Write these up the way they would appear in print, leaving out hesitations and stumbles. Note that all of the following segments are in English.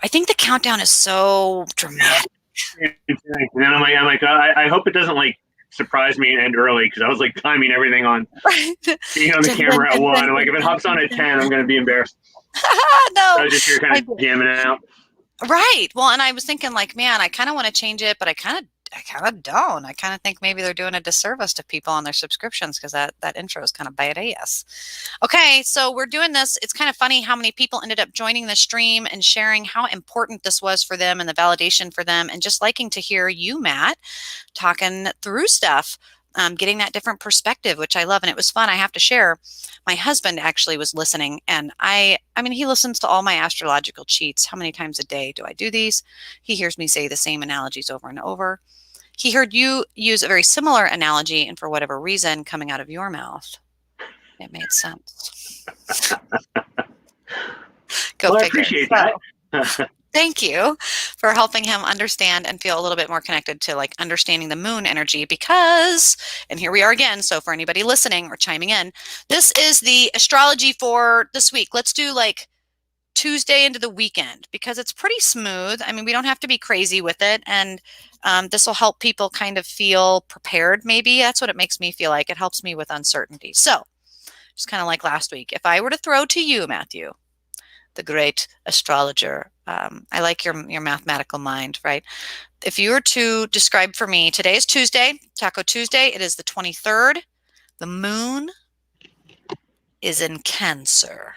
I think the countdown is so dramatic. And then I hope it doesn't like surprise me and end early because I was like timing everything on Right. being on the camera at 1. I'm like, if it hops on at 10, I'm going to be embarrassed. No, So just you're kind of jamming out. right. Well, and I was thinking like, man, I kind of want to change it, but I kind of don't. I kind of think maybe they're doing a disservice to people on their subscriptions because that intro is kind of badass. Okay, so we're doing this. It's kind of funny how many people ended up joining the stream and sharing how important this was for them and the validation for them, and just liking to hear you, Matt, talking through stuff. Getting that different perspective, which I love. And it was fun. I have to share. My husband actually was listening, and I mean, he listens to all my astrological cheats. How many times a day do I do these? He hears me say the same analogies over and over. He heard you use a very similar analogy, and for whatever reason, coming out of your mouth, it made sense. Well, I appreciate that. Thank you for helping him understand and feel a little bit more connected to like understanding the moon energy because, and here we are again. So for anybody listening or chiming in, this is the astrology for this week. Let's do like Tuesday into the weekend because it's pretty smooth. I mean, we don't have to be crazy with it. And this will help people kind of feel prepared. Maybe that's what it makes me feel like. It helps me with uncertainty. So just kind of like last week, if I were to throw to you, Matthew, the great astrologer. I like your mathematical mind, right? If you were to describe for me, today is Tuesday, Taco Tuesday. It is the 23rd. The moon is in Cancer.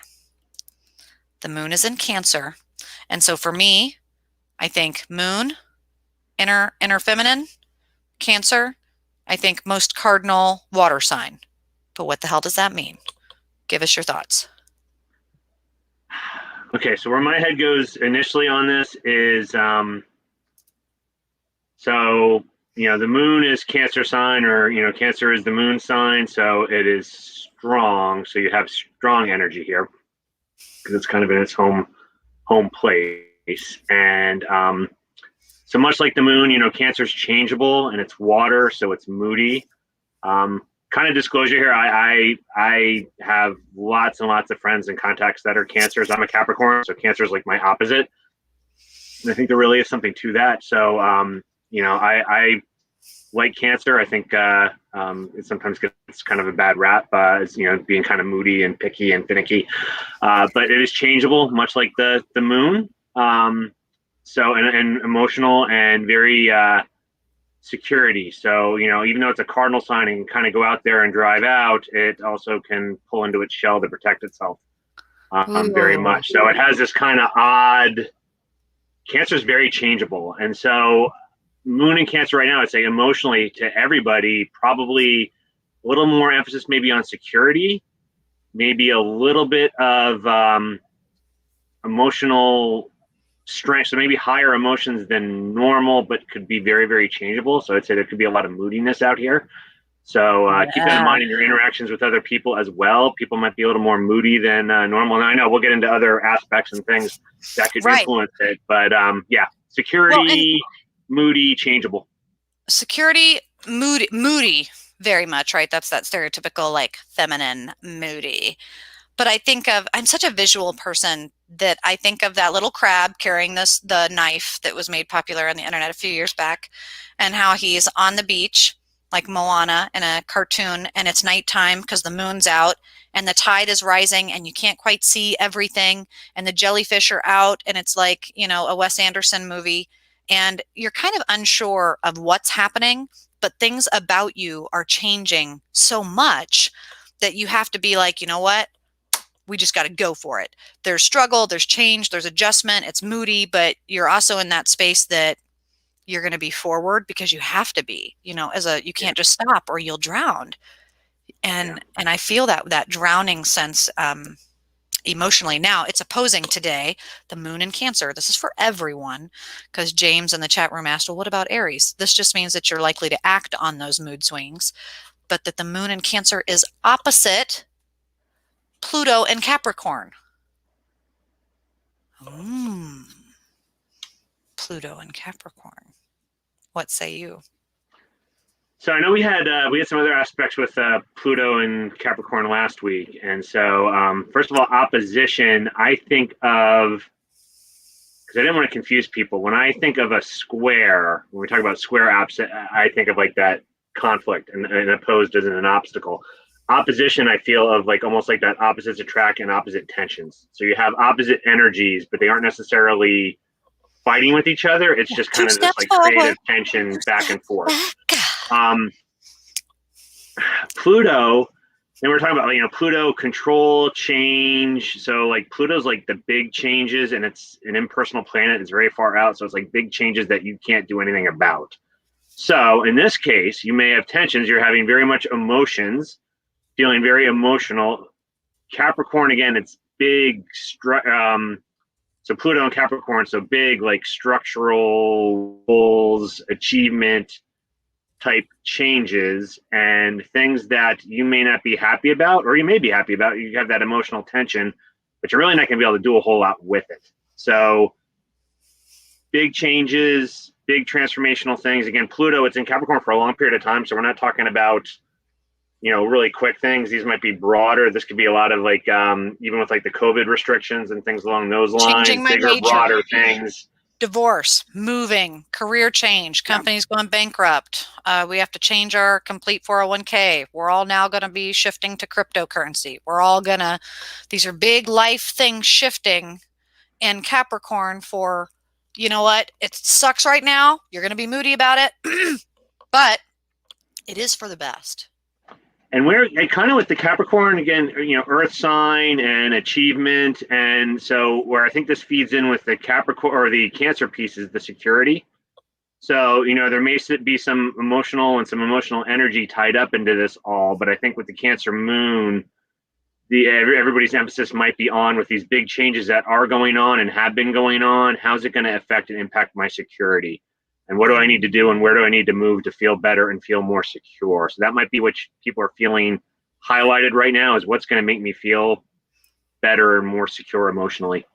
The moon is in Cancer. And so for me, I think moon, inner feminine, Cancer. I think most cardinal water sign. But what the hell does that mean? Give us your thoughts. Okay, so where my head goes initially on this is, so, the moon is Cancer sign, or, Cancer is the moon sign, so it is strong. So you have strong energy here because it's kind of in its home place. And so much like the moon, Cancer is changeable and it's water, so it's moody. Kind of disclosure here, I have lots and lots of friends and contacts that are Cancers. I'm a Capricorn, so Cancer is like my opposite. And I think there really is something to that. So, I like Cancer. I think it sometimes gets kind of a bad rap as, being kind of moody and picky and finicky. But it is changeable, much like the moon. So, and emotional and very security. So, even though it's a cardinal sign and kind of go out there and drive out, it also can pull into its shell to protect itself very much. So it has this kind of odd, Cancer is very changeable. And so moon and Cancer right now, I'd say emotionally to everybody, probably a little more emphasis maybe on security, maybe a little bit of emotional strength, so maybe higher emotions than normal, but could be very, very changeable. So I'd say there could be a lot of moodiness out here. So keep that in mind in your interactions with other people as well. People might be a little more moody than normal. And I know we'll get into other aspects and things that could influence it. But security, moody, changeable. Security, moody, very much, right? That's that stereotypical like feminine moody. But I'm such a visual person that I think of that little crab carrying the knife that was made popular on the internet a few years back, and how he's on the beach like Moana in a cartoon, and it's nighttime because the moon's out and the tide is rising and you can't quite see everything, and the jellyfish are out, and it's like, a Wes Anderson movie, and you're kind of unsure of what's happening, but things about you are changing so much that you have to be like, you know what? We just got to go for it. There's struggle, there's change, there's adjustment, it's moody, but you're also in that space that you're going to be forward because you have to be, you can't just stop or you'll drown. And I feel that drowning sense emotionally. Now it's opposing today, the moon in Cancer. This is for everyone, because James in the chat room asked, well, what about Aries? This just means that you're likely to act on those mood swings, but that the moon in Cancer is opposite Pluto and Capricorn. Pluto and Capricorn. What say you? So I know we had some other aspects with Pluto and Capricorn last week, and so first of all, opposition. I think of, because because I didn't want to confuse people. When I think of a square, when we talk about square opposite, I think of like that conflict and opposed as an obstacle. Opposition, I feel of like almost like that opposites attract and opposite tensions. So you have opposite energies, but they aren't necessarily fighting with each other. It's just Two kind of this steps like forward. creative tension back and forth. Back. Um, Pluto, and we're talking about, Pluto control change. So like Pluto's like the big changes, and it's an impersonal planet. It's very far out, so it's like big changes that you can't do anything about. So in this case, you may have tensions. You're having very much emotions, feeling very emotional. Capricorn, again, it's big. So Pluto and Capricorn, so big, like structural goals, achievement type changes, and things that you may not be happy about, or you may be happy about. You have that emotional tension, but you're really not going to be able to do a whole lot with it. So big changes, big transformational things. Again, Pluto, it's in Capricorn for a long period of time, so we're not talking about really quick things. These might be broader. This could be a lot of like even with like the COVID restrictions and things along those lines, Changing my bigger, major. broader things. Divorce, moving, career change, Yeah. companies going bankrupt. We have to change our complete 401k. We're all now going to be shifting to cryptocurrency. These are big life things shifting in Capricorn for, you know what? It sucks right now. You're going to be moody about it, but it is for the best. And we're kind of with the Capricorn again, Earth sign and achievement, and so where I think this feeds in with the Capricorn or the Cancer piece is the security. So there may be some emotional energy tied up into this all, but I think with the Cancer Moon, everybody's emphasis might be on with these big changes that are going on and have been going on. How's it going to affect and impact my security? And what do I need to do and where do I need to move to feel better and feel more secure? So that might be what people are feeling highlighted right now, is what's going to make me feel better and more secure emotionally.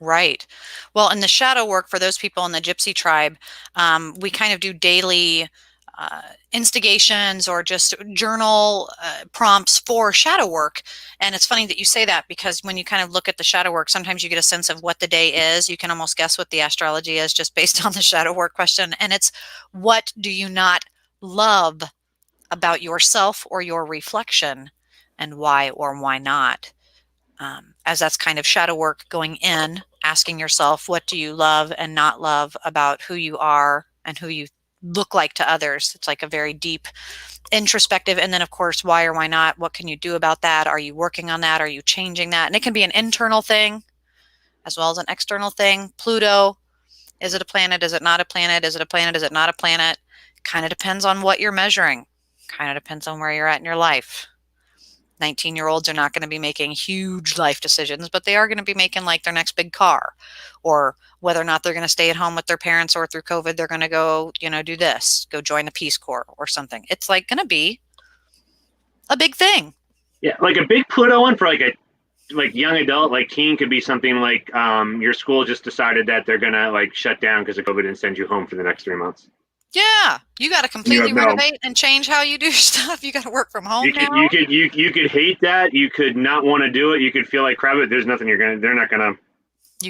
Right. Well, in the shadow work for those people in the Gypsy tribe, we kind of do daily instigations or just journal prompts for shadow work. And it's funny that you say that, because when you kind of look at the shadow work, sometimes you get a sense of what the day is. You can almost guess what the astrology is just based on the shadow work question. And it's, what do you not love about yourself or your reflection, and why or why not? As that's kind of shadow work going in, asking yourself, what do you love and not love about who you are and who you look like to others? It's like a very deep introspective. And then, of course, why or why not? What can you do about that? Are you working on that? Are you changing that? And it can be an internal thing as well as an external thing. Pluto, is it a planet? Is it not a planet? Is it a planet? Is it not a planet? Kind of depends on what you're measuring. Kind of depends on where you're at in your life. 19-year-olds are not going to be making huge life decisions, but they are going to be making like their next big car, or whether or not they're going to stay at home with their parents, or through COVID, they're going to go, do this, go join the Peace Corps or something. It's like going to be a big thing. Yeah, like a big Pluto one for like a young adult, like teen, could be something like your school just decided that they're gonna like shut down because of COVID and send you home for the next 3 months. Yeah, you got to And you completely have no. renovate and change how you do stuff. You got to work from home You now. could you could hate that. You could not want to do it. You could feel like crap. But there's nothing you're gonna. You They're can't not gonna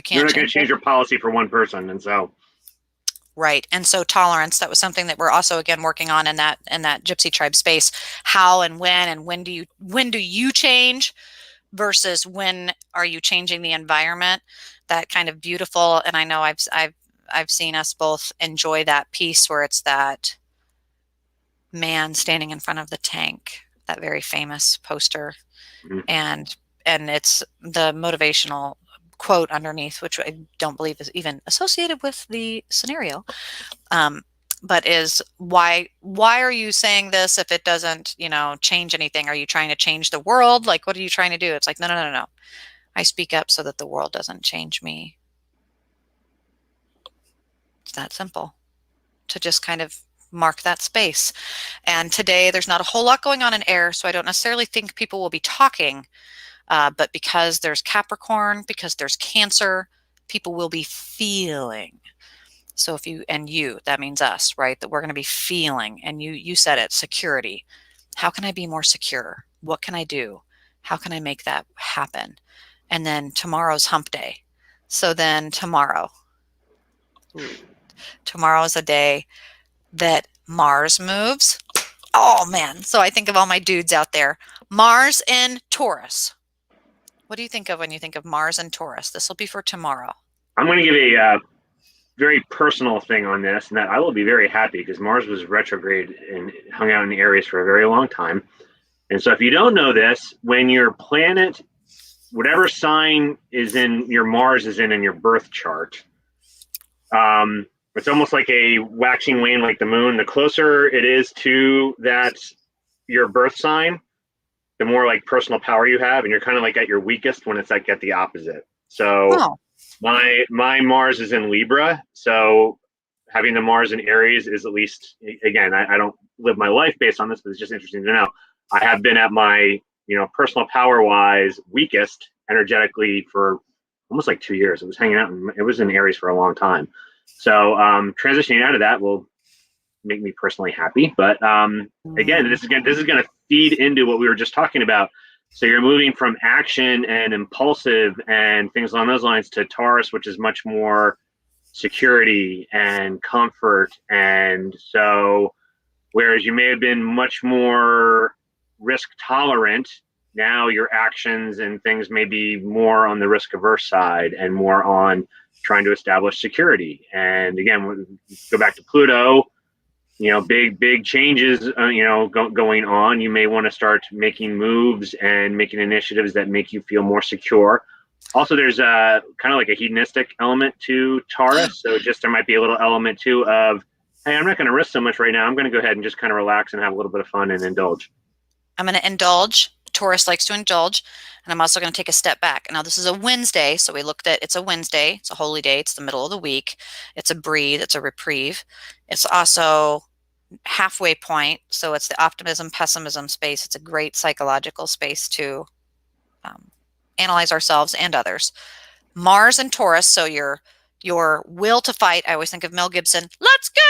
change change it. your policy for one person. And so Right. And so tolerance, that was something that we're also again working on in that Gypsy tribe space. How and when do you change versus when are you changing the environment? That kind of beautiful. And I know I've seen us both enjoy that piece where it's that man standing in front of the tank, that very famous poster, mhm. and it's the motivational quote underneath, which I don't believe is even associated with the scenario. Um, but is, why are you saying this if it doesn't, change anything? Are you trying to change the world? Like, what are you trying to do? It's like, no, no, no, no. I speak up so that the world doesn't change me. It's that simple, to just kind of mark that space. And today there's not a whole lot going on in air, so I don't necessarily think people will be talking, but because there's Capricorn, because there's Cancer, people will be feeling. So if that means us, right? That we're going to be feeling, and you said it, security. How can I be more secure? What can I do? How can I make that happen? And then tomorrow's hump day. So then tomorrow, ooh, tomorrow is a day that Mars moves. Oh man. So I think of all my dudes out there. Mars in Taurus. What do you think of when you think of Mars and Taurus? This will be for tomorrow. I'm going to give a very personal thing on this, and that I will be very happy because Mars was retrograde and hung out in Aries for a very long time. And so, if you don't know this, when your planet, whatever sign is in your Mars is in your birth chart, it's almost like a waxing wane, like the moon. The closer it is to that your birth sign, the more like personal power you have, and you're kind of like at your weakest when it's like at the opposite. So Oh, my Mars is in Libra, so having the Mars in Aries is, at least, again, I don't live my life based on this, but it's just interesting to know. I have been at my, personal power wise weakest energetically for almost like 2 years. It was hanging out, and it was in Aries for a long time. So transitioning out of that will make me personally happy. But again, mm, this is going to feed into what we were just talking about. So you're moving from action and impulsive and things along those lines to Taurus, which is much more security and comfort. And so, whereas you may have been much more risk tolerant, now your actions and things may be more on the risk averse side and more on trying to establish security. And again, go back to Pluto, big changes, going on. You may want to start making moves and making initiatives that make you feel more secure. Also, there's a kind of like a hedonistic element to Taurus. So just there might be a little element too of, hey, I'm not going to risk so much right now. I'm going to go ahead and just kind of relax and have a little bit of fun and indulge. I'm going to indulge. Taurus likes to indulge. And I'm also going to take a step back. Now, this is a Wednesday. So we looked at it's a Wednesday. It's a holy day. It's the middle of the week. It's a breathe. It's a reprieve. It's also halfway point. So it's the optimism, pessimism space. It's a great psychological space to um, analyze ourselves and others. Mars and Taurus. So your will to fight. I always think of Mel Gibson. Let's go.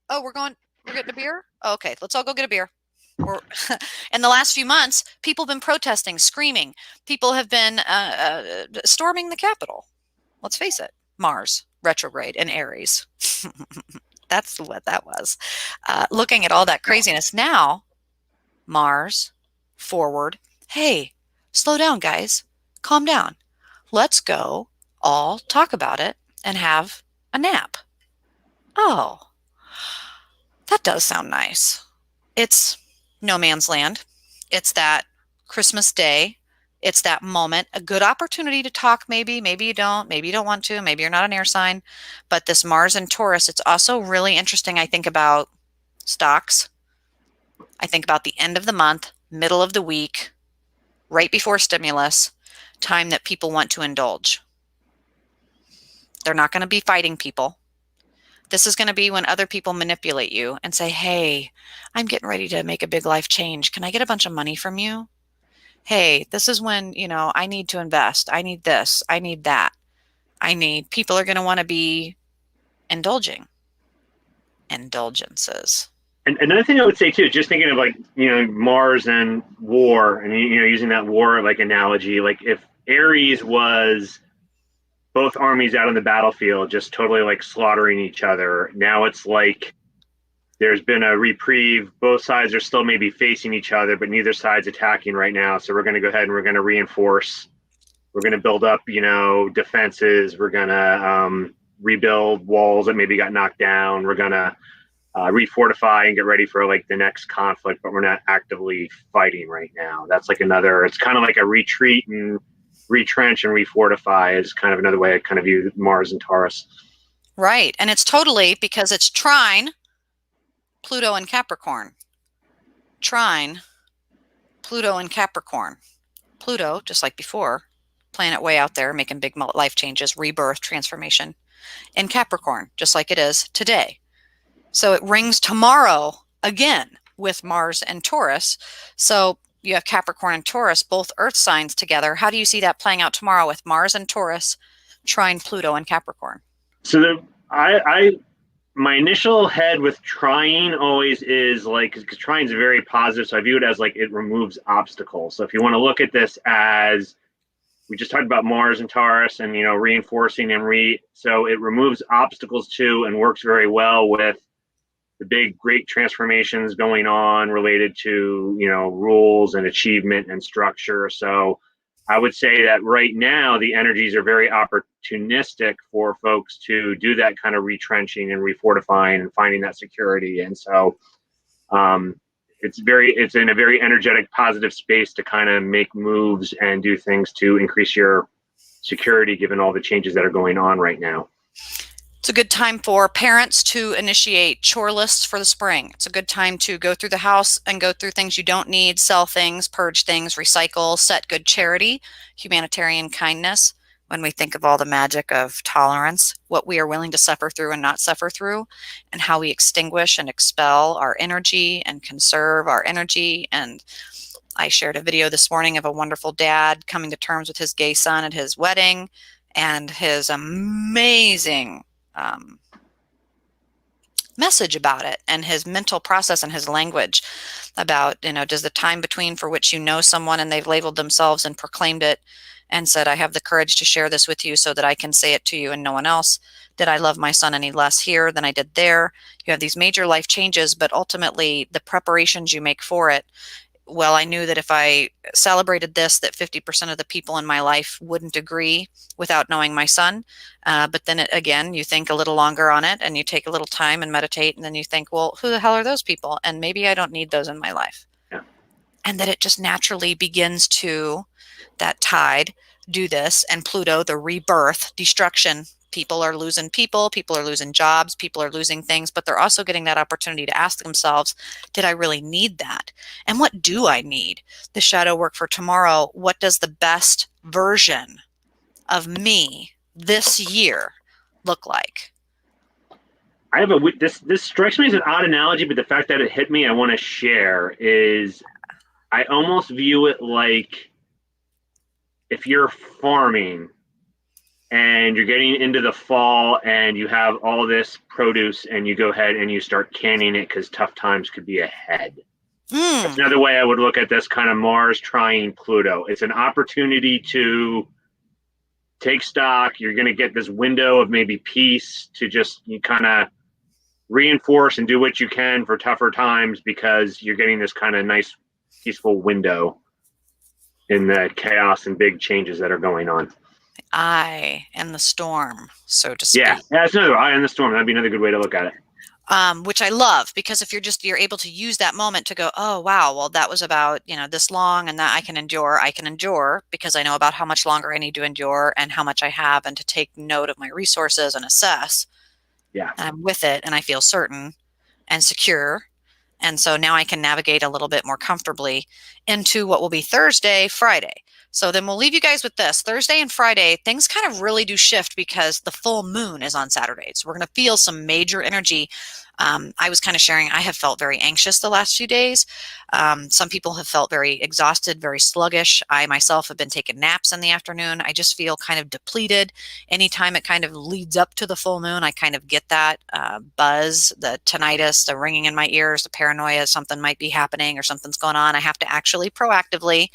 Oh, we're getting a beer? Okay, let's all go get a beer. We're, in the last few months, people have been protesting, screaming. People have been storming the Capitol. Let's face it, Mars, retrograde, and Aries. That's what that was. Looking at all that craziness now, Mars, forward. Hey, slow down, guys. Calm down. Let's go all talk about it and have a nap. Oh, that does sound nice. It's no man's land. It's that Christmas day. It's that moment, a good opportunity to talk, maybe. Maybe you don't want to. Maybe you're not an air sign. But this Mars and Taurus, it's also really interesting. I think about stocks. I think about the end of the month, middle of the week, right before stimulus, time that people want to indulge. They're not going to be fighting people. This is going to be when other people manipulate you and say, hey, I'm getting ready to make a big life change. Can I get a bunch of money from you? Hey, this is when, I need to invest. I need this. I need that. People are going to want to be indulging. Indulgences. And another thing I would say too, just thinking of like, Mars and war, and using that war like analogy, like if Aries was both armies out on the battlefield, just totally like slaughtering each other. Now it's like there's been a reprieve. Both sides are still maybe facing each other, but neither side's attacking right now. So we're going to go ahead and we're going to reinforce. We're going to build up, defenses. We're going to rebuild walls that maybe got knocked down. We're going to refortify and get ready for like the next conflict, but we're not actively fighting right now. That's like another. It's kind of like a retreat and retrench and refortify is kind of another way I kind of view Mars and Taurus. Right. And it's totally because it's trine Pluto and Capricorn. Trine Pluto and Capricorn. Pluto, just like before, planet way out there making big life changes, rebirth, transformation. In Capricorn, just like it is today. So it rings tomorrow again with Mars and Taurus. So you have Capricorn and Taurus, both earth signs together. How do you see that playing out tomorrow with Mars and Taurus, trine Pluto and Capricorn? So I my initial head with trying always is like, because trying is very positive, so I view it as like it removes obstacles. So if you want to look at this as we just talked about Mars and Taurus and, reinforcing and so it removes obstacles too and works very well with the big, great transformations going on related to, rules and achievement and structure. So I would say that right now the energies are very opportunistic for folks to do that kind of retrenching and refortifying and finding that security. And so um, it's in a very energetic, positive space to kind of make moves and do things to increase your security, given all the changes that are going on right now. It's a good time for parents to initiate chore lists for the spring. It's a good time to go through the house and go through things you don't need, sell things, purge things, recycle, set good charity, humanitarian kindness. When we think of all the magic of tolerance, what we are willing to suffer through and not suffer through, and how we extinguish and expel our energy and conserve our energy. And I shared a video this morning of a wonderful dad coming to terms with his gay son at his wedding and his amazing um, message about it, and his mental process and his language about, does the time between for which you know someone and they've labeled themselves and proclaimed it and said, I have the courage to share this with you so that I can say it to you and no one else. Did I love my son any less here than I did there? You have these major life changes, but ultimately the preparations you make for it, well, I knew that if I celebrated this, that 50% of the people in my life wouldn't agree without knowing my son. But then again, you think a little longer on it and you take a little time and meditate. And then you think, well, who the hell are those people? And maybe I don't need those in my life. Yeah. And that it just naturally begins to, that tide, do this. And Pluto, the rebirth, destruction. People are losing people are losing jobs, people are losing things, but they're also getting that opportunity to ask themselves, did I really need that? And what do I need? The shadow work for tomorrow, what does the best version of me this year look like? I have this strikes me as an odd analogy, but the fact that it hit me, I want to share is I almost view it like if you're farming and you're getting into the fall and you have all this produce and you go ahead and you start canning it because tough times could be ahead. That's another way I would look at this kind of Mars trying Pluto. It's an opportunity to take stock. You're going to get this window of maybe peace to just you kind of reinforce and do what you can for tougher times because you're getting this kind of nice, peaceful window in the chaos and big changes that are going on. Eye and the storm, so to speak. Yeah, that's another eye in the storm. That'd be another good way to look at it. Which I love, because if you're able to use that moment to go, oh, wow, well, that was about, this long and that I can endure because I know about how much longer I need to endure and how much I have, and to take note of my resources and assess. Yeah. And I'm with it and I feel certain and secure. And so now I can navigate a little bit more comfortably into what will be Thursday, Friday. So then we'll leave you guys with this. Thursday and Friday, things kind of really do shift because the full moon is on Saturday. So we're going to feel some major energy. I was kind of sharing, I have felt very anxious the last few days. Some people have felt very exhausted, very sluggish. I myself have been taking naps in the afternoon. I just feel kind of depleted. Anytime it kind of leads up to the full moon, I kind of get that buzz, the tinnitus, the ringing in my ears, the paranoia, something might be happening or something's going on. I have to actually proactively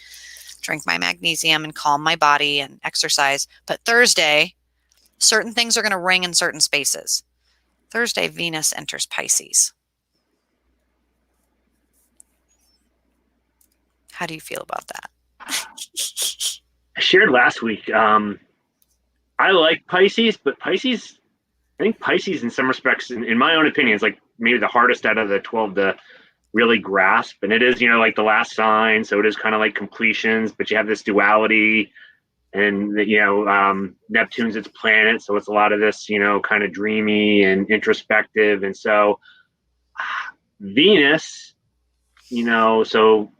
drink my magnesium and calm my body and exercise. But Thursday, certain things are going to ring in certain spaces. Thursday, Venus enters Pisces. How do you feel about that? I shared last week. I like Pisces, but Pisces, I think Pisces in some respects, in my own opinion, is like maybe the hardest out of the 12 to really grasp. And it is, like the last sign. So it is kind of like completions, but you have this duality and, Neptune's its planet. So it's a lot of this, kind of dreamy and introspective. And so Venus, so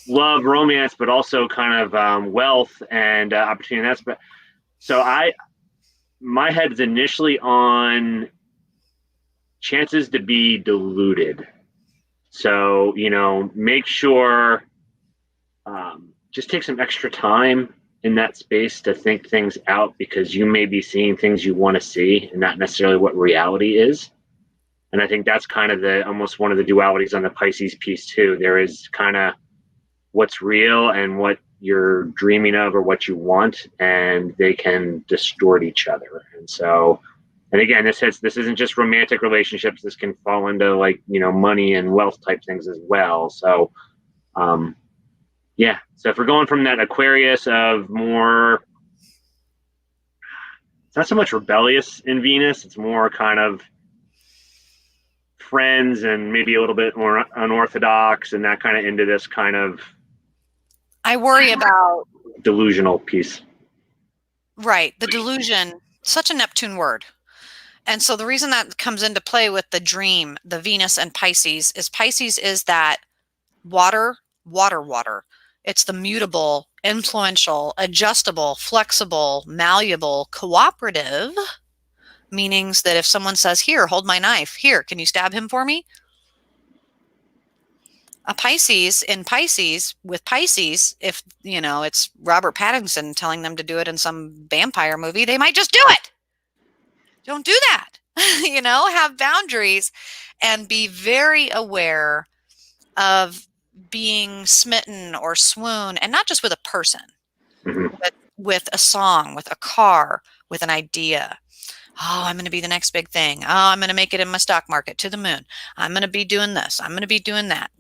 love, romance, but also kind of wealth and opportunity. That's so my head's initially on chances to be deluded. So, make sure just take some extra time in that space to think things out, because you may be seeing things you want to see and not necessarily what reality is. And I think that's kind of almost one of the dualities on the Pisces piece too. There is kind of what's real and what you're dreaming of or what you want, and they can distort each other. And so, and again, this isn't just romantic relationships. This can fall into like, money and wealth type things as well. So, um, yeah. So if we're going from that Aquarius of more, it's not so much rebellious in Venus. It's more kind of friends and maybe a little bit more unorthodox and that kind of into this kind of I worry about, delusional piece. right, the delusion, such a Neptune word. And so the reason that comes into play with the dream, the Venus and Pisces is that water, water, water. It's the mutable, influential, adjustable, flexible, malleable, cooperative, meanings that if someone says, here, hold my knife, here, can you stab him for me? A Pisces in Pisces with Pisces, if it's Robert Pattinson telling them to do it in some vampire movie, they might just do it. Don't do that. Have boundaries and be very aware of being smitten or swoon, and not just with a person, Mm-hmm. with a song, with a car, with an idea. Oh, I'm going to be the next big thing. Oh, I'm going to make it in my stock market to the moon. I'm going to be doing this. I'm going to be doing that.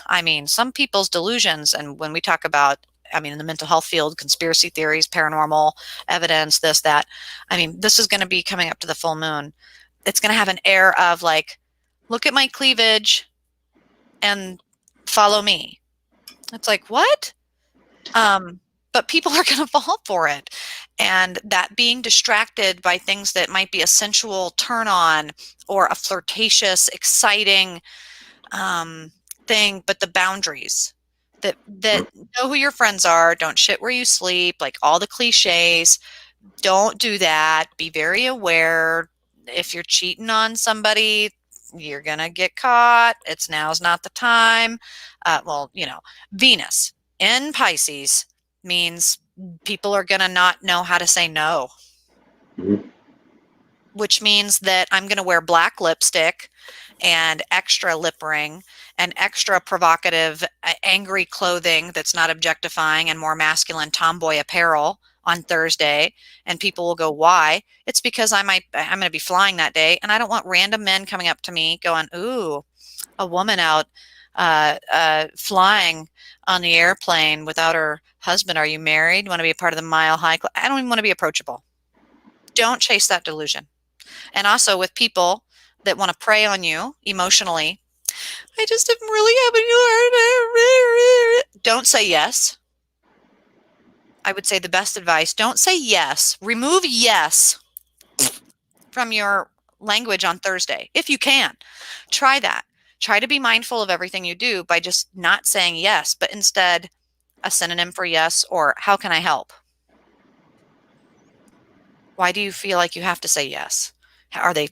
I mean, some people's delusions, and when we talk about, in the mental health field, conspiracy theories, paranormal evidence, this, that, this is going to be coming up to the full moon. It's going to have an air of like, look at my cleavage and follow me. It's like, what? But people are going to fall for it. And that being distracted by things that might be a sensual turn on or a flirtatious, exciting thing, but the boundaries that know who your friends are, don't shit where you sleep, like all the cliches. Don't do that. Be very aware. If you're cheating on somebody, you're going to get caught. Now's not the time. Venus in Pisces means people are going to not know how to say no, Mm-hmm. which means that I'm going to wear black lipstick and extra lip ring and extra provocative, angry clothing that's not objectifying and more masculine tomboy apparel on Thursday. And people will go, why? It's because I'm going to be flying that day. And I don't want random men coming up to me going, ooh, a woman out flying on the airplane without her husband. Are you married? Want to be a part of the Mile High Club? I don't even want to be approachable. Don't chase that delusion. And also with people that want to prey on you emotionally, I just am really having a hard time. Don't say yes. I would say the best advice, don't say yes. Remove yes from your language on Thursday, if you can. Try that. Try to be mindful of everything you do by just not saying yes, but instead a synonym for yes, or how can I help? Why do you feel like you have to say yes? Are they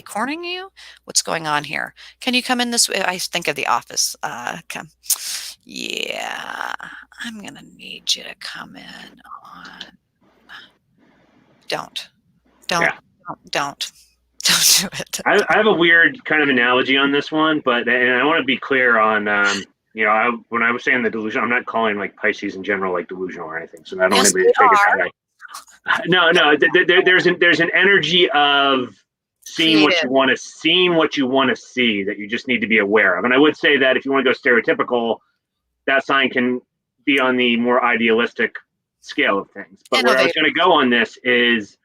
cornering you? What's going on here? Can you come in this way? I think of The Office. Come. Yeah, I'm gonna need you to come in on. Don't, don't, Yeah. don't do it. I have a weird kind of analogy on this one, and I want to be clear on, when I was saying the delusion, I'm not calling like Pisces in general like delusional or anything. So I don't want Yes, anybody they to take it are that way. No, no. There's an energy of seeing what you creative. want to see that you just need to be aware of. And I would say that if you want to go stereotypical, that sign can be on the more idealistic scale of things. But where I was Innovative. going to go on this is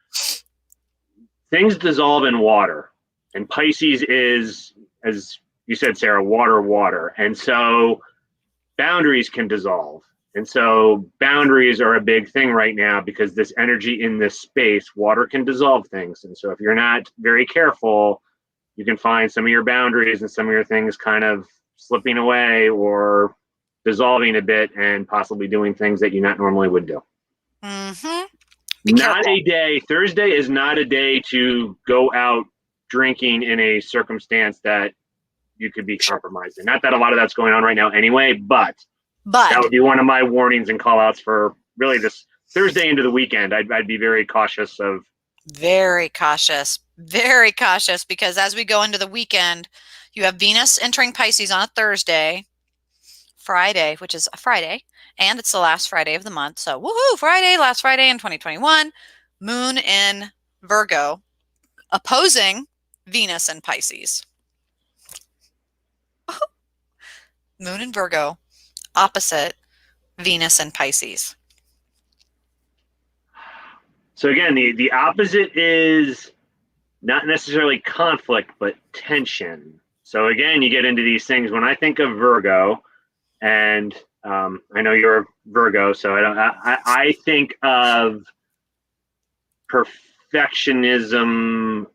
things dissolve in water, and Pisces is, as you said, Sarah, water, water, and so boundaries can dissolve. And so boundaries are a big thing right now because this energy in this space, water can dissolve things. And so if you're not very careful, you can find some of your boundaries and some of your things kind of slipping away or dissolving a bit and possibly doing things that you not normally would do. Mm-hmm. Be Not careful. a day. Thursday is not a day to go out drinking in a circumstance that you could be Sure. compromised in. Not that a lot of that's going on right now anyway, but that But would be one of my warnings and call outs for really this Thursday into the weekend. I'd be very cautious of. very cautious, because as we go into the weekend, you have Venus entering Pisces on a Thursday, Friday, which is a Friday, and it's the last Friday of the month. So, woohoo, Friday, last Friday in 2021. Moon in Virgo, opposing Venus in Pisces. Moon in Virgo, opposite Venus in Pisces. So again, the opposite is not necessarily conflict, but tension. So again, you get into these things. When I think of Virgo, and I know you're a Virgo, so I think of perfectionism,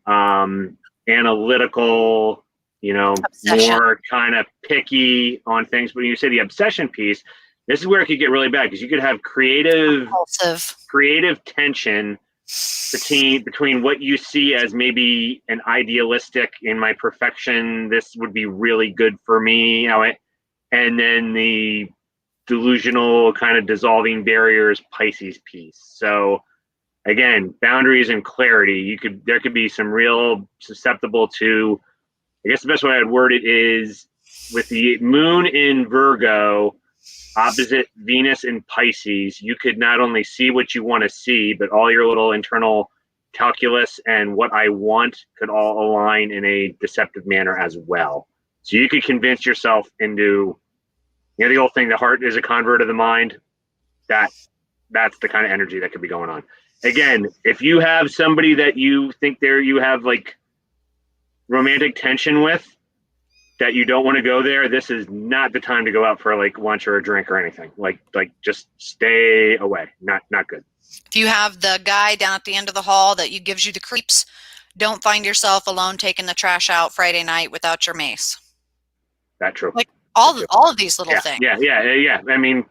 analytical, Obsession, more kind of picky on things. But when you say the obsession piece, this is where it could get really bad because you could have compulsive. creative tension between what you see as maybe an idealistic in my perfection, this would be really good for me, and then the delusional kind of dissolving barriers Pisces piece. So again, boundaries and clarity. There could be some real susceptible to. I guess the best way I'd word it is with the moon in Virgo opposite Venus in Pisces, you could not only see what you want to see, but all your little internal calculus and what I want could all align in a deceptive manner as well. So you could convince yourself into, the old thing, the heart is a convert of the mind. That's the kind of energy that could be going on. Again, if you have somebody that you think you have like romantic tension with, that you don't want to go there, this is not the time to go out for like lunch or a drink or anything. Like just stay away. Not good. If you have the guy down at the end of the hall that gives you the creeps, don't find yourself alone taking the trash out Friday night without your mace. That true. Like That too. all of these little Yeah, things. yeah. I mean,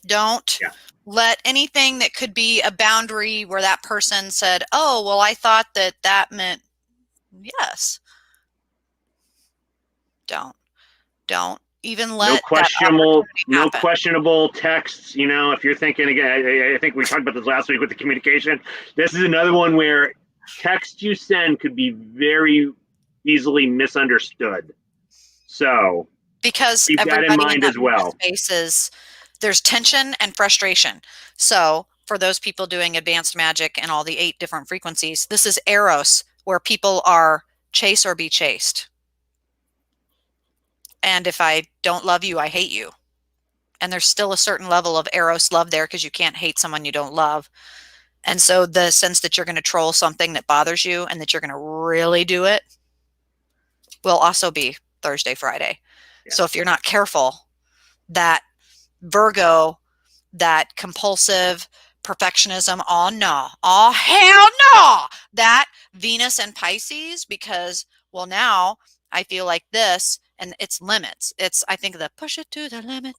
Don't yeah. let anything that could be a boundary where that person said, "Oh, well, I thought that meant yes." Don't even No let that questionable, opportunity no happen. questionable texts. If you're thinking again, I think we talked about this last week with the communication. This is another one where text you send could be very easily misunderstood. So Because keep that in everybody in mind that as mental well. space there's tension and frustration. So for those people doing advanced magic and all the 8 different frequencies, this is Eros, where people are chase or be chased. And if I don't love you, I hate you. And there's still a certain level of Eros love there because you can't hate someone you don't love. And so the sense that you're going to troll something that bothers you and that you're going to really do it will also be Thursday, Friday. Yeah. So if you're not careful, that Virgo, that compulsive perfectionism, oh no, oh hell no, that Venus and Pisces, because, well, now I feel like this, and it's limits. I think the push it to the limit.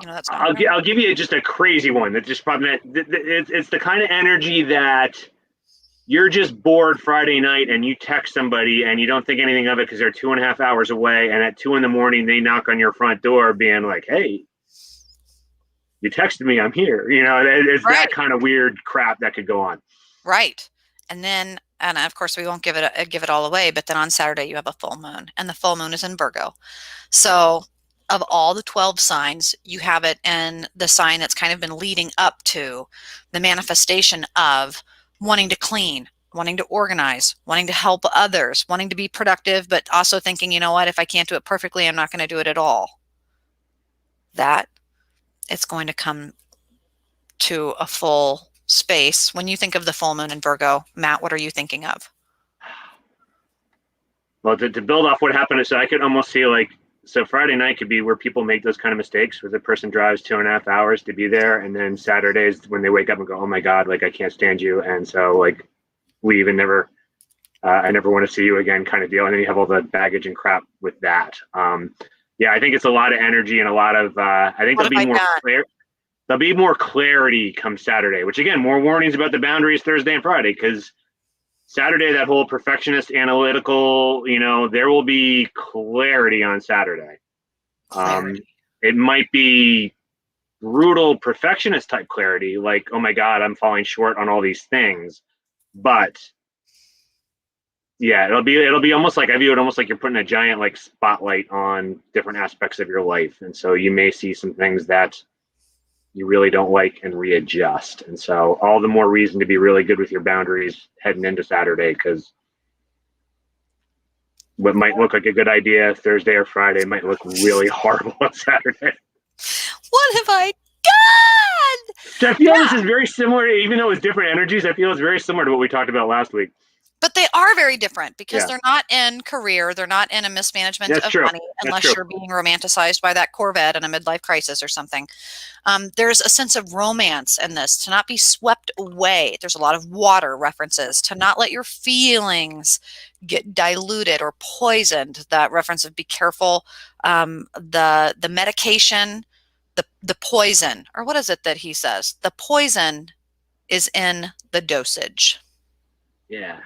That song. I'll give you just a crazy one that just probably it's the kind of energy that you're just bored Friday night and you text somebody and you don't think anything of it because they're 2.5 hours away, and at 2 a.m. they knock on your front door being like, "Hey, you texted me, I'm here." It's Right. that kind of weird crap that could go on. Right. And of course we won't give it all away, but then on Saturday you have a full moon, and the full moon is in Virgo. So of all the 12 signs, you have it in the sign that's kind of been leading up to the manifestation of wanting to clean, wanting to organize, wanting to help others, wanting to be productive, but also thinking, you know what, if I can't do it perfectly, I'm not going to do it at all. That it's going to come to a full space. When you think of the full moon in Virgo, Matt, what are you thinking of? Well, to build off what happened, so I could almost see so Friday night could be where people make those kind of mistakes, where the person drives 2.5 hours to be there, and then Saturdays when they wake up and go, "Oh my God, like I can't stand you," and so leave and never, I never want to see you again, kind of deal. And then you have all the baggage and crap with that. Yeah, I think it's a lot of energy and a lot of. I think What have I done? there'll be more clarity come Saturday, which again, more warnings about the boundaries Thursday and Friday, because Saturday, that whole perfectionist analytical, there will be clarity on Saturday. Clarity. It might be brutal perfectionist type clarity, like, oh my God, I'm falling short on all these things. But yeah, it'll be almost like I view it almost like you're putting a giant like spotlight on different aspects of your life, and so you may see some things that you really don't like and readjust. And so all the more reason to be really good with your boundaries heading into Saturday, because what might look like a good idea Thursday or Friday might look really horrible on Saturday. What have I done? So I feel this is Yeah. very similar, even though it's different energies. I feel it's very similar to what we talked about last week. But they are very different because Yeah, they're not in career, they're not in a mismanagement that's of true. money That's unless true. you're being romanticized by that Corvette in a midlife crisis or something. There's a sense of romance in this, to not be swept away. There's a lot of water references, to not let your feelings get diluted or poisoned. That reference of be careful, the medication, the poison, or what is it that he says? The poison is in the dosage. Yeah.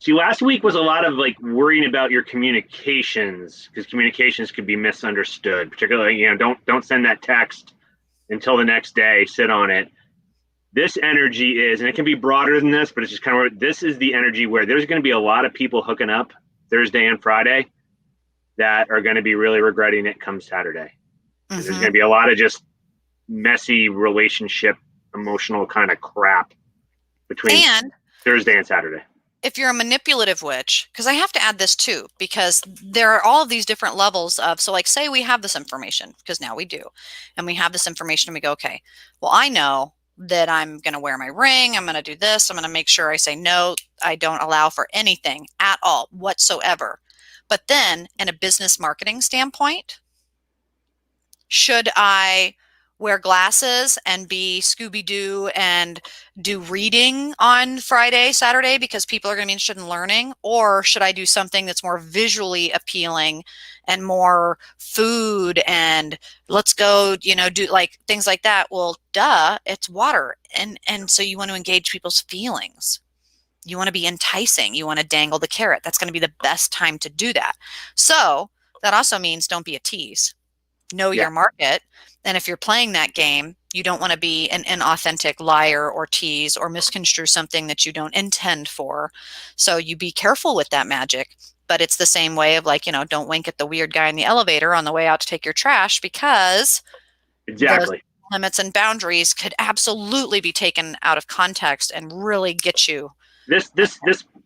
See, last week was a lot of like worrying about your communications because communications could be misunderstood. Particularly, don't send that text until the next day. Sit on it. This energy is, and it can be broader than this, but it's just kind of this is the energy where there's going to be a lot of people hooking up Thursday and Friday that are going to be really regretting it come Saturday. And there's Mm-hmm. going to be a lot of just messy relationship, emotional kind of crap between And Thursday and Saturday. if you're a manipulative witch, because I have to add this too, because there are all of these different levels of, so like say we have this information, because now we do, and we have this information and we go, okay, well, I know that I'm going to wear my ring. I'm going to do this. I'm going to make sure I say no. I don't allow for anything at all whatsoever. But then in a business marketing standpoint, should I wear glasses and be Scooby-Doo and do reading on Friday, Saturday because people are going to be interested in learning? Or should I do something that's more visually appealing and more food and let's go, do like things like that? Well, duh, it's water. And so you want to engage people's feelings. You want to be enticing. You want to dangle the carrot. That's going to be the best time to do that. So that also means don't be a tease, know Yeah, your market. And if you're playing that game, you don't want to be an inauthentic liar or tease or misconstrue something that you don't intend for. So you be careful with that magic. But it's the same way of like, don't wink at the weird guy in the elevator on the way out to take your trash, because those exactly. limits and boundaries could absolutely be taken out of context and really get you. This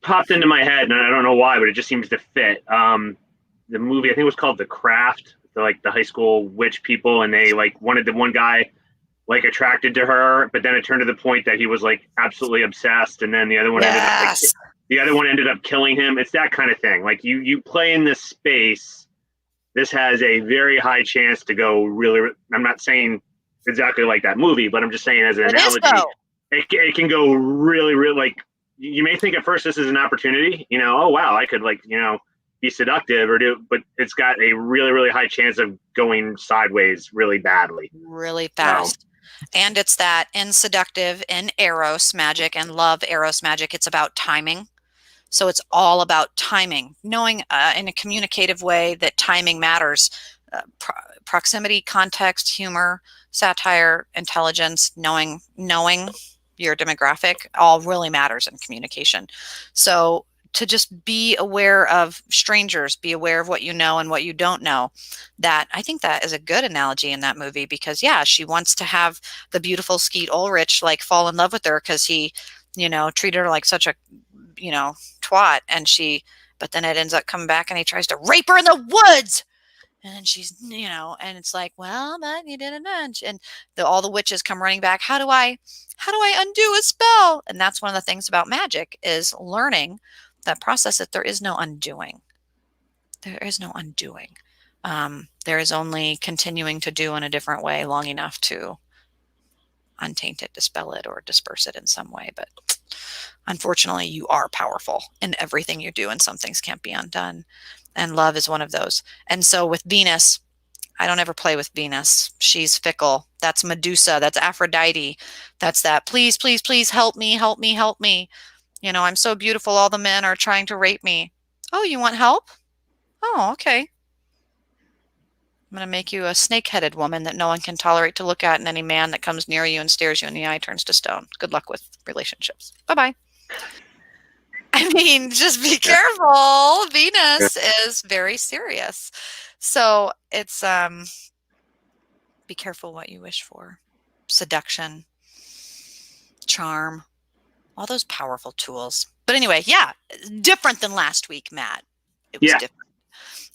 popped into my head, and I don't know why, but it just seems to fit. The movie, I think it was called The Craft. Like the high school witch people, and they like wanted the one guy like attracted to her, but then it turned to the point that he was like absolutely obsessed, and then Yes. the other one ended up killing him. It's that kind of thing. Like you play in this space, this has a very high chance to go really. I'm not saying exactly like that movie, but I'm just saying as an It is analogy, though. it can go really, really like you may think at first this is an opportunity, oh wow, I could like, be seductive or do, but it's got a really, really high chance of going sideways really badly. Really So fast. And it's that in seductive, in Eros magic and love Eros magic, it's about timing. So it's all about timing, knowing in a communicative way that timing matters. Proximity, context, humor, satire, intelligence, knowing your demographic all really matters in communication. So to just be aware of strangers, be aware of what you know and what you don't know. That I think that is a good analogy in that movie because yeah, she wants to have the beautiful Skeet Ulrich like fall in love with her because he, treated her like such a, twat, but then it ends up coming back and he tries to rape her in the woods. And then she's, and it's like, well, but you didn't. And all the witches come running back. How do I undo a spell? And that's one of the things about magic is learning that process that there is no undoing. There is no undoing. There is only continuing to do in a different way long enough to untaint it, dispel it, or disperse it in some way. But unfortunately, you are powerful in everything you do, and some things can't be undone. And love is one of those. And so with Venus, I don't ever play with Venus. She's fickle. That's Medusa. That's Aphrodite. That's that. Please, please, please help me, help me, help me. I'm so beautiful. All the men are trying to rape me. Oh, you want help? Oh, okay. I'm going to make you a snake-headed woman that no one can tolerate to look at, and any man that comes near you and stares you in the eye turns to stone. Good luck with relationships. Bye-bye. I mean, just be Yeah. careful. Yeah. Venus is very serious. So it's be careful what you wish for. Seduction, charm, all those powerful tools. But anyway, yeah, different than last week, Matt. It was Yeah. different.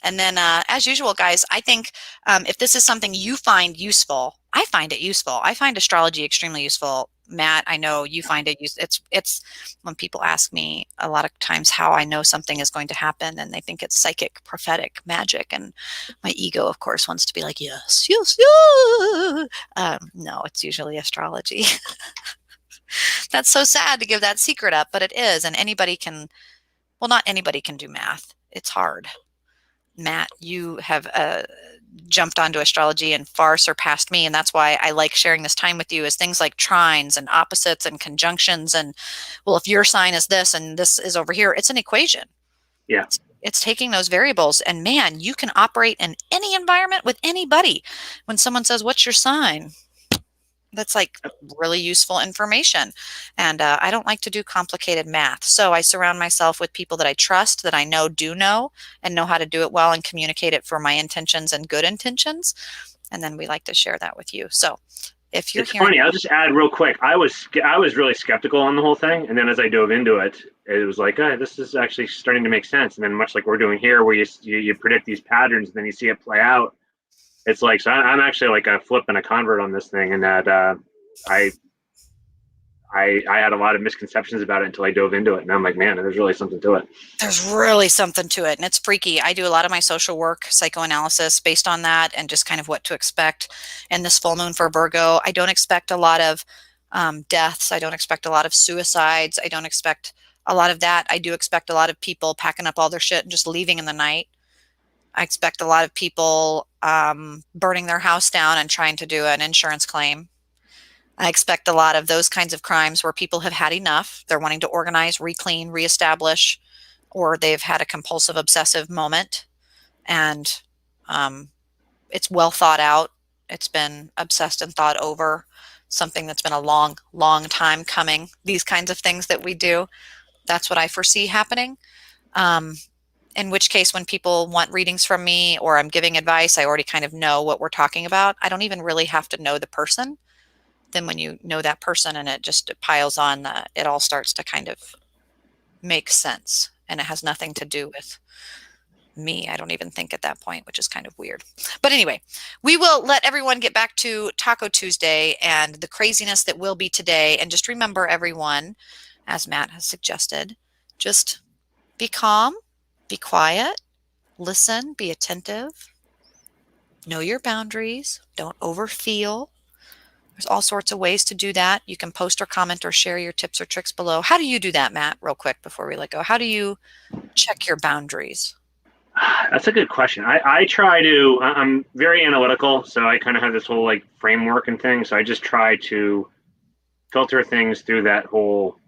And then, as usual, guys, I think if this is something you find useful, I find it useful. I find astrology extremely useful. Matt, I know you find it useful. It's when people ask me a lot of times how I know something is going to happen, and they think it's psychic, prophetic, magic, and my ego, of course, wants to be like, yes, yes, yes. No, it's usually astrology. That's so sad to give that secret up, but it is, and anybody can. Well, not anybody can do math. It's hard. Matt, you have jumped onto astrology and far surpassed me. And that's why I like sharing this time with you is things like trines and opposites and conjunctions. And well, if your sign is this and this is over here, it's an equation. Yeah. It's taking those variables. And man, you can operate in any environment with anybody. When someone says, what's your sign? That's like really useful information. And I don't like to do complicated math. So I surround myself with people that I trust, that I know do know, and know how to do it well and communicate it for my intentions and good intentions. And then we like to share that with you. So if you're It's hearing, funny. I'll just add real quick. I was really skeptical on the whole thing, and then as I dove into it, it was like, this is actually starting to make sense. And then much like we're doing here, where you predict these patterns, and then you see it play out. It's like so. I'm actually like a flip and a convert on this thing, and that I I had a lot of misconceptions about it until I dove into it, and I'm like, man, there's really something to it. there's really something to it, and it's freaky. I do a lot of my social work, psychoanalysis based on that, and just kind of what to expect. And this full moon for Virgo, I don't expect a lot of deaths. I don't expect a lot of suicides. I don't expect a lot of that. I do expect a lot of people packing up all their shit and just leaving in the night. I expect a lot of people burning their house down and trying to do an insurance claim. I expect a lot of those kinds of crimes where people have had enough. They're wanting to organize, reclean, reestablish, or they've had a compulsive obsessive moment and um, it's well thought out. It's been obsessed and thought over, something that's been a long, long time coming. These kinds of things that we do, that's what I foresee happening. Um, in which case, when people want readings from me or I'm giving advice, I already kind of know what we're talking about. I don't even really have to know the person. Then when you know that person and it just piles on, it all starts to kind of make sense. And it has nothing to do with me. I don't even think at that point, which is kind of weird. But anyway, we will let everyone get back to Taco Tuesday and the craziness that will be today. And just remember, everyone, as Matt has suggested, just be calm, be quiet, listen, be attentive, know your boundaries, don't overfeel. There's all sorts of ways to do that. You can post or comment or share your tips or tricks below. How do you do that, Matt, real quick before we let go? How do you check your boundaries? That's a good question. I try to. I'm very analytical, so I kind of have this whole like framework and thing. So I just try to filter things through that whole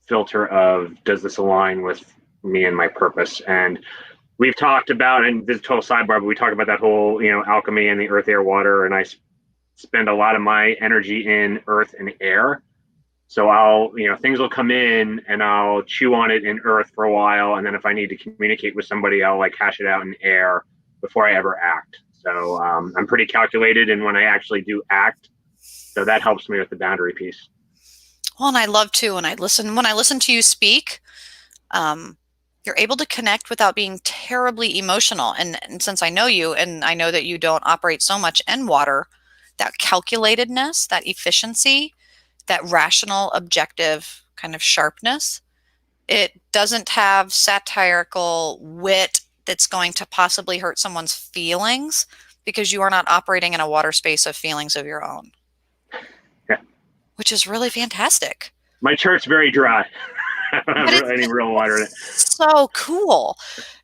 filter of does this align with me and my purpose. And we've talked about, and this is a total sidebar, but we talked about that whole alchemy and the earth, air, water, and I spend a lot of my energy in earth and air. So things will come in and I'll chew on it in earth for a while. And then if I need to communicate with somebody, I'll like hash it out in air before I ever act. So I'm pretty calculated in when I actually do act. So that helps me with the boundary piece. Well, and I love to when I listen to you speak, um, you're able to connect without being terribly emotional. And since I know you and I know that you don't operate so much in water, that calculatedness, that efficiency, that rational, objective kind of sharpness, it doesn't have satirical wit that's going to possibly hurt someone's feelings because you are not operating in a water space of feelings of your own, Yeah. which is really fantastic. My chart's very dry. I don't But have any real water in it. it's so cool.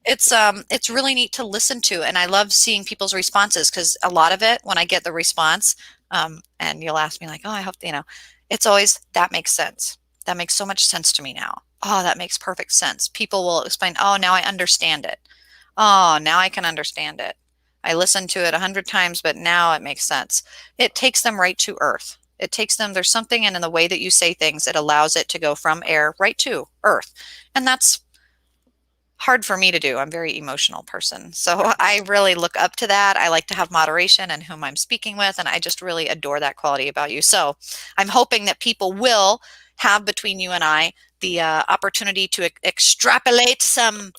It's really neat to listen to, and I love seeing people's responses because a lot of it, when I get the response, and you'll ask me like, "Oh, I hope it's always that makes sense. That makes so much sense to me now. Oh, that makes perfect sense." People will explain, "Oh, now I understand it. Oh, now I can understand it. I listened to it 100 times, but now it makes sense." It takes them right to earth. It takes them, there's something in the way that you say things, it allows it to go from air right to earth. And that's hard for me to do. I'm a very emotional person. So I really look up to that. I like to have moderation in whom I'm speaking with, and I just really adore that quality about you. So I'm hoping that people will have between you and I the opportunity to extrapolate some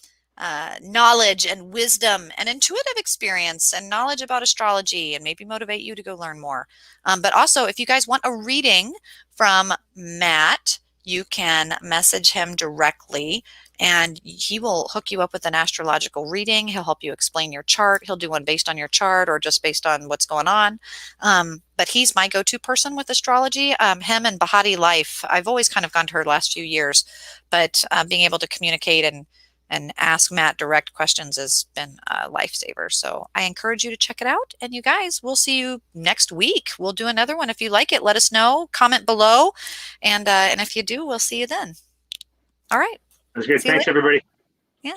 knowledge and wisdom and intuitive experience and knowledge about astrology and maybe motivate you to go learn more. But also, if you guys want a reading from Matt, you can message him directly and he will hook you up with an astrological reading. He'll help you explain your chart. He'll do one based on your chart or just based on what's going on. But he's my go-to person with astrology. Him and Bahati Life. I've always kind of gone to her the last few years, but being able to communicate and ask Matt direct questions has been a lifesaver. So I encourage you to check it out. And you guys, we'll see you next week. We'll do another one. If you like it, let us know. Comment below, and if you do, we'll see you then. All right. That's good. See you Thanks, later. everybody. Yeah.